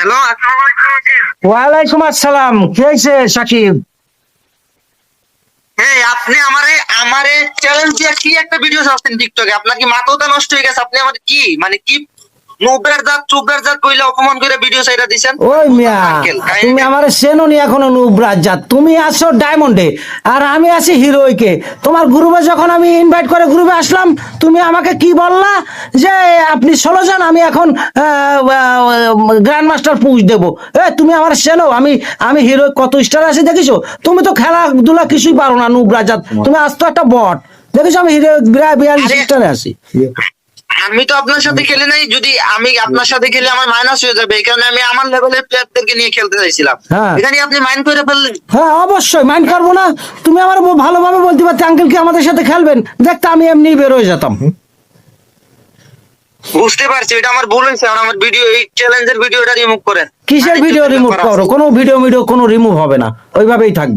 Hello, আসসালামু আলাইকুম। ওয়ালাইকুম আসসালাম। কি হয়েছে সাকিব? এই আপনি আমারে চ্যালেঞ্জ দিয়ে কি একটা ভিডিও ছাড়ছেন টিকটকে? আপনার কি মাথাটা নষ্ট হয়ে গেছে? আপনি আমাদের কি মানে কি নুবের জাত চুবের জাত কইলে অপমান করে ভিডিও ছাইরা দিছেন? ওই মিয়া, আঙ্কেল তুমি আমার চেনো নি এখনো নুবরাজ জাত। তুমি আছো ডায়মন্ডে আর আমি আছি হিরোইকে। তোমার গ্রুপে যখন আমি ইনভাইট করে গ্রুপে আসলাম, তুমি আমাকে কি বললা যে আপনি 16 জন, আমি এখন গ্র্যান্ড মাস্টার পুশ দেবো। তুমি আমার চেনো? আমি হিরো কত স্টার আছে দেখিছো? তুমি তো খেলাধুলা কিছুই পারো না নুবরাজ জাত। তুমি আজ তো একটা বট। দেখিছো আমি হিরো 42 আরে, স্টারে আছি। আমি তো আপনার সাথে খেলে নাই। যদি আমি আপনার সাথে খেলে আমার মাইনাস হয়ে যাবে, এই কারণে আমি আমার লেভেলের প্লেয়ারদেরকে নিয়ে খেলতে চাইছিলাম। হ্যাঁ। এখানে আপনি মাইন্ড করে ফেললেন। হ্যাঁ অবশ্যই মাইন্ড করবো না। তুমি আমার ভালোভাবে বলতে পারতে আঙ্কেল কি আমাদের সাথে খেলবেন, দেখতে আমি এমনি বের হয়ে যেতাম। বুঝতে পারছি, এটা আমার ভুল হয়েছে। আর আমার ভিডিও, এই চ্যালেঞ্জের ভিডিওটা রিমুভ করেন। কিসের ভিডিও রিমুভ করো? কোনো ভিডিও কোনো রিমুভ হবে না, ওইভাবেই থাকবে।